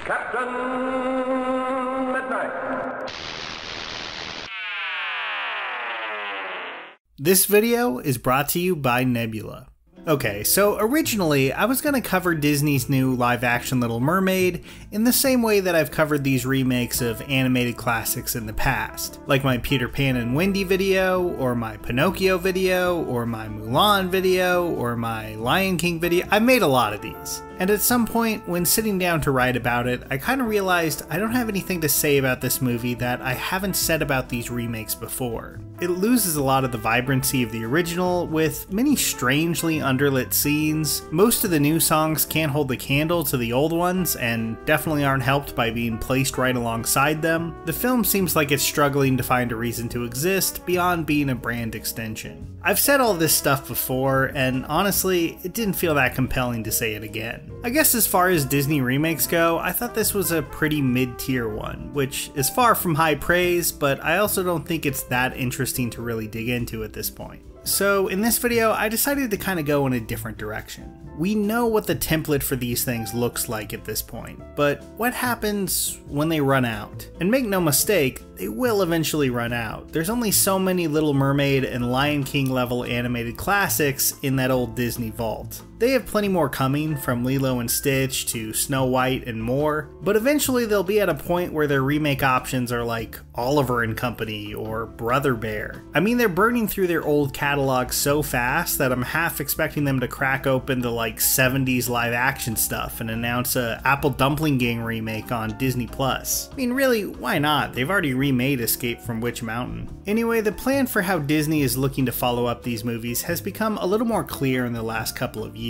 Captain Midnight. This video is brought to you by Nebula. Okay, so originally I was going to cover Disney's new live-action Little Mermaid in the same way that I've covered these remakes of animated classics in the past, like my Peter Pan and Wendy video, or my Pinocchio video, or my Mulan video, or my Lion King video. I've made a lot of these. And at some point, when sitting down to write about it, I kind of realized I don't have anything to say about this movie that I haven't said about these remakes before. It loses a lot of the vibrancy of the original, with many strangely underlit scenes. Most of the new songs can't hold the candle to the old ones, and definitely aren't helped by being placed right alongside them. The film seems like it's struggling to find a reason to exist beyond being a brand extension. I've said all this stuff before, and honestly, it didn't feel that compelling to say it again. I guess as far as Disney remakes go, I thought this was a pretty mid-tier one, which is far from high praise, but I also don't think it's that interesting to really dig into at this point. So in this video, I decided to kind of go in a different direction. We know what the template for these things looks like at this point, but what happens when they run out? And make no mistake, they will eventually run out. There's only so many Little Mermaid and Lion King level animated classics in that old Disney vault. They have plenty more coming, from Lilo and Stitch to Snow White and more, but eventually they'll be at a point where their remake options are like Oliver and Company or Brother Bear. I mean, they're burning through their old catalog so fast that I'm half expecting them to crack open the like 70s live action stuff and announce a Apple Dumpling Gang remake on Disney+. I mean, really, why not? They've already remade Escape from Witch Mountain. Anyway, the plan for how Disney is looking to follow up these movies has become a little more clear in the last couple of years.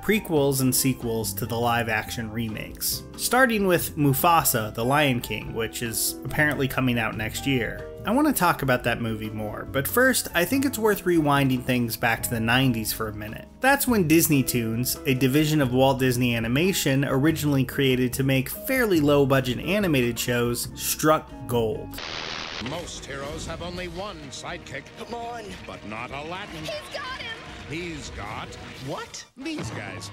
Prequels and sequels to the live-action remakes. Starting with Mufasa, The Lion King, which is apparently coming out next year. I want to talk about that movie more, but first, I think it's worth rewinding things back to the 90s for a minute. That's when Disney Toons, a division of Walt Disney Animation originally created to make fairly low-budget animated shows, struck gold. Most heroes have only one sidekick. Come on. But not Aladdin. He's got him. He's got what? These guys.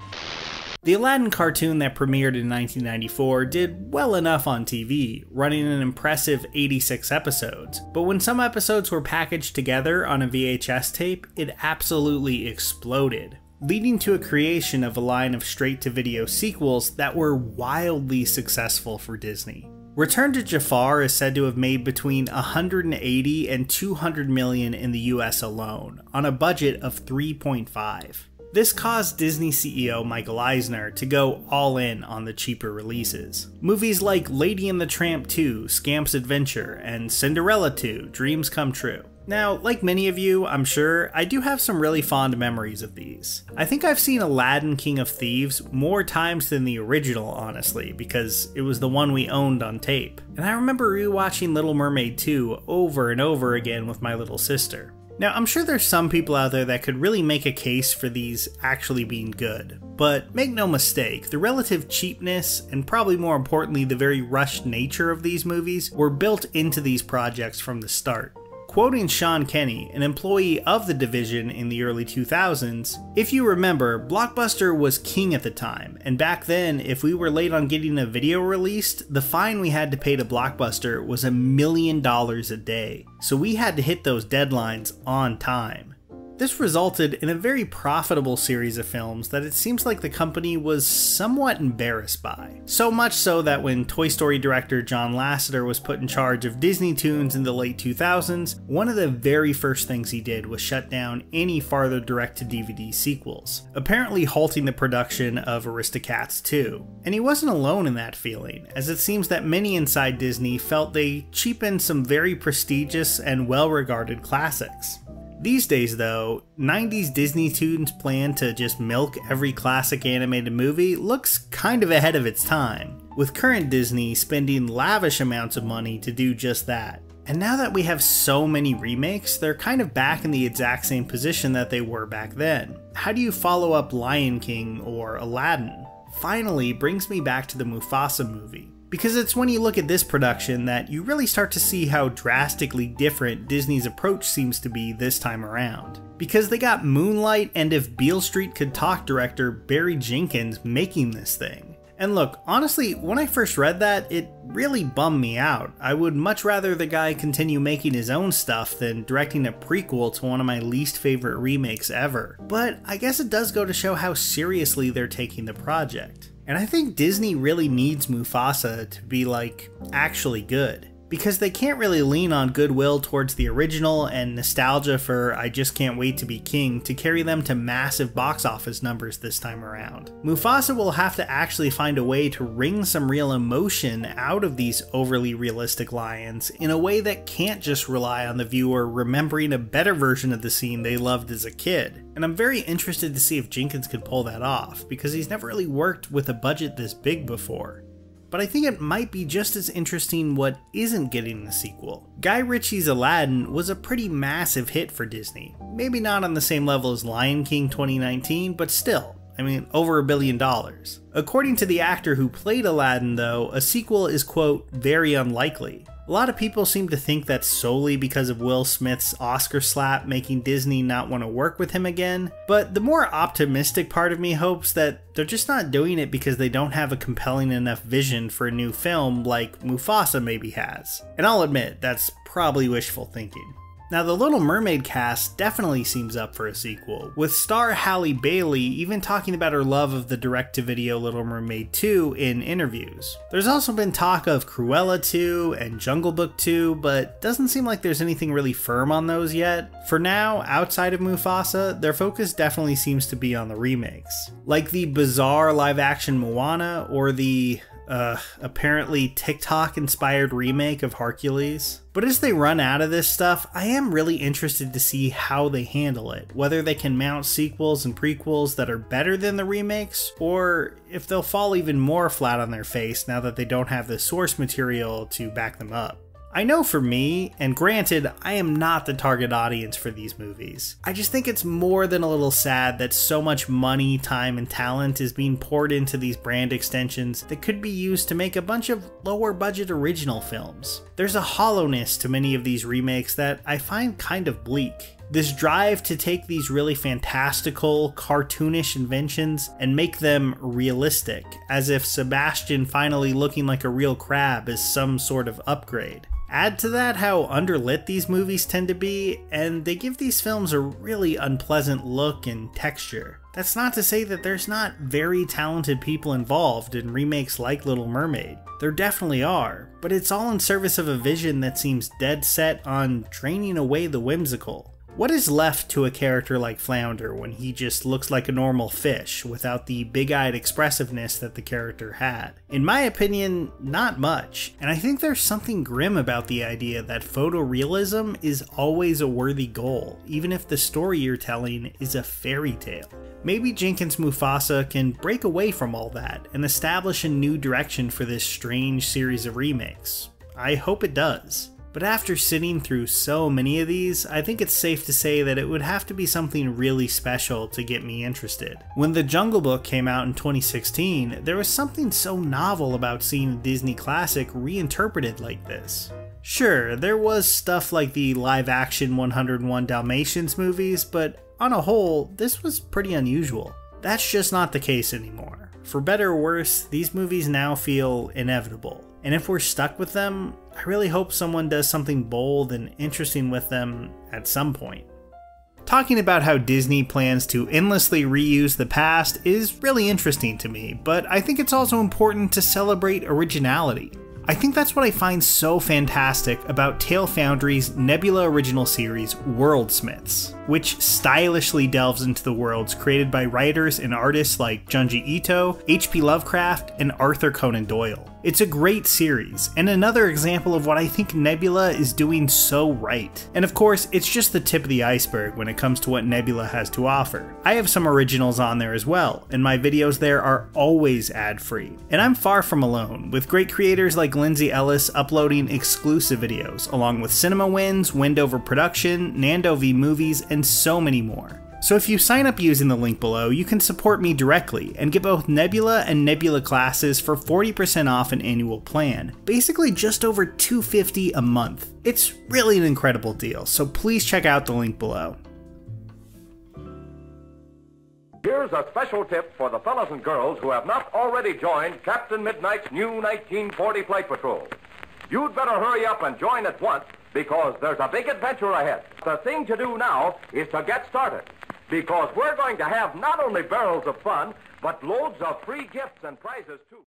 The Aladdin cartoon that premiered in 1994 did well enough on TV, running an impressive 86 episodes, but when some episodes were packaged together on a VHS tape, it absolutely exploded, leading to a creation of a line of straight-to-video sequels that were wildly successful for Disney. Return to Jafar is said to have made between 180 and 200 million in the US alone, on a budget of 3.5. This caused Disney CEO Michael Eisner to go all in on the cheaper releases. Movies like Lady and the Tramp 2, Scamp's Adventure, and Cinderella 2, Dreams Come True. Now, like many of you, I'm sure, I do have some really fond memories of these. I think I've seen Aladdin King of Thieves more times than the original, honestly, because it was the one we owned on tape. And I remember rewatching Little Mermaid 2 over and over again with my little sister. Now, I'm sure there's some people out there that could really make a case for these actually being good, but make no mistake, the relative cheapness, and probably more importantly the very rushed nature of these movies, were built into these projects from the start. Quoting Sean Kenny, an employee of the division in the early 2000s, "If you remember, Blockbuster was king at the time, and back then, if we were late on getting a video released, the fine we had to pay to Blockbuster was $1 million a day, so we had to hit those deadlines on time." This resulted in a very profitable series of films that it seems like the company was somewhat embarrassed by. So much so that when Toy Story director John Lasseter was put in charge of Disney Toons in the late 2000s, one of the very first things he did was shut down any farther direct-to-DVD sequels, apparently halting the production of Aristocats 2. And he wasn't alone in that feeling, as it seems that many inside Disney felt they cheapened some very prestigious and well-regarded classics. These days though, 90s Disney Toons' plan to just milk every classic animated movie looks kind of ahead of its time, with current Disney spending lavish amounts of money to do just that. And now that we have so many remakes, they're kind of back in the exact same position that they were back then. How do you follow up Lion King or Aladdin? Finally brings me back to the Mufasa movie. Because it's when you look at this production that you really start to see how drastically different Disney's approach seems to be this time around. Because they got Moonlight and If Beale Street Could Talk director Barry Jenkins making this thing. And look, honestly, when I first read that, it really bummed me out. I would much rather the guy continue making his own stuff than directing a prequel to one of my least favorite remakes ever. But I guess it does go to show how seriously they're taking the project. And I think Disney really needs Mufasa to be, like, actually good. Because they can't really lean on goodwill towards the original and nostalgia for I Just Can't Wait to Be King to carry them to massive box office numbers this time around. Mufasa will have to actually find a way to wring some real emotion out of these overly realistic lions in a way that can't just rely on the viewer remembering a better version of the scene they loved as a kid. And I'm very interested to see if Jenkins can pull that off, because he's never really worked with a budget this big before. But I think it might be just as interesting what isn't getting the sequel. Guy Ritchie's Aladdin was a pretty massive hit for Disney. Maybe not on the same level as Lion King 2019, but still, I mean, over $1 billion. According to the actor who played Aladdin though, a sequel is, quote, very unlikely. A lot of people seem to think that's solely because of Will Smith's Oscar slap making Disney not want to work with him again, but the more optimistic part of me hopes that they're just not doing it because they don't have a compelling enough vision for a new film like Mufasa maybe has. And I'll admit, that's probably wishful thinking. Now, the Little Mermaid cast definitely seems up for a sequel, with star Halle Bailey even talking about her love of the direct-to-video Little Mermaid 2 in interviews. There's also been talk of Cruella 2 and Jungle Book 2, but doesn't seem like there's anything really firm on those yet. For now, outside of Mufasa, their focus definitely seems to be on the remakes. Like the bizarre live-action Moana or the apparently TikTok-inspired remake of Hercules. But as they run out of this stuff, I am really interested to see how they handle it, whether they can mount sequels and prequels that are better than the remakes, or if they'll fall even more flat on their face now that they don't have the source material to back them up. I know for me, and granted, I am not the target audience for these movies. I just think it's more than a little sad that so much money, time, and talent is being poured into these brand extensions that could be used to make a bunch of lower budget original films. There's a hollowness to many of these remakes that I find kind of bleak. This drive to take these really fantastical, cartoonish inventions and make them realistic, as if Sebastian finally looking like a real crab is some sort of upgrade. Add to that how underlit these movies tend to be, and they give these films a really unpleasant look and texture. That's not to say that there's not very talented people involved in remakes like Little Mermaid. There definitely are, but it's all in service of a vision that seems dead set on draining away the whimsical. What is left to a character like Flounder when he just looks like a normal fish without the big-eyed expressiveness that the character had? In my opinion, not much, and I think there's something grim about the idea that photorealism is always a worthy goal, even if the story you're telling is a fairy tale. Maybe Jenkins' Mufasa can break away from all that and establish a new direction for this strange series of remakes. I hope it does. But after sitting through so many of these, I think it's safe to say that it would have to be something really special to get me interested. When The Jungle Book came out in 2016, there was something so novel about seeing a Disney classic reinterpreted like this. Sure, there was stuff like the live-action 101 Dalmatians movies, but on a whole, this was pretty unusual. That's just not the case anymore. For better or worse, these movies now feel inevitable. And if we're stuck with them, I really hope someone does something bold and interesting with them at some point. Talking about how Disney plans to endlessly reuse the past is really interesting to me, but I think it's also important to celebrate originality. I think that's what I find so fantastic about Tale Foundry's Nebula original series, Worldsmiths, which stylishly delves into the worlds created by writers and artists like Junji Ito, H.P. Lovecraft, and Arthur Conan Doyle. It's a great series, and another example of what I think Nebula is doing so right. And of course, it's just the tip of the iceberg when it comes to what Nebula has to offer. I have some originals on there as well, and my videos there are always ad-free. And I'm far from alone, with great creators like Lindsay Ellis uploading exclusive videos, along with Cinema Wins, Wendover Production, Nando V Movies, and so many more. So if you sign up using the link below, you can support me directly and get both Nebula and Nebula classes for 40% off an annual plan, basically just over $250 a month. It's really an incredible deal, so please check out the link below. Here's a special tip for the fellas and girls who have not already joined Captain Midnight's new 1940 Flight Patrol. You'd better hurry up and join at once because there's a big adventure ahead. The thing to do now is to get started because we're going to have not only barrels of fun, but loads of free gifts and prizes, too.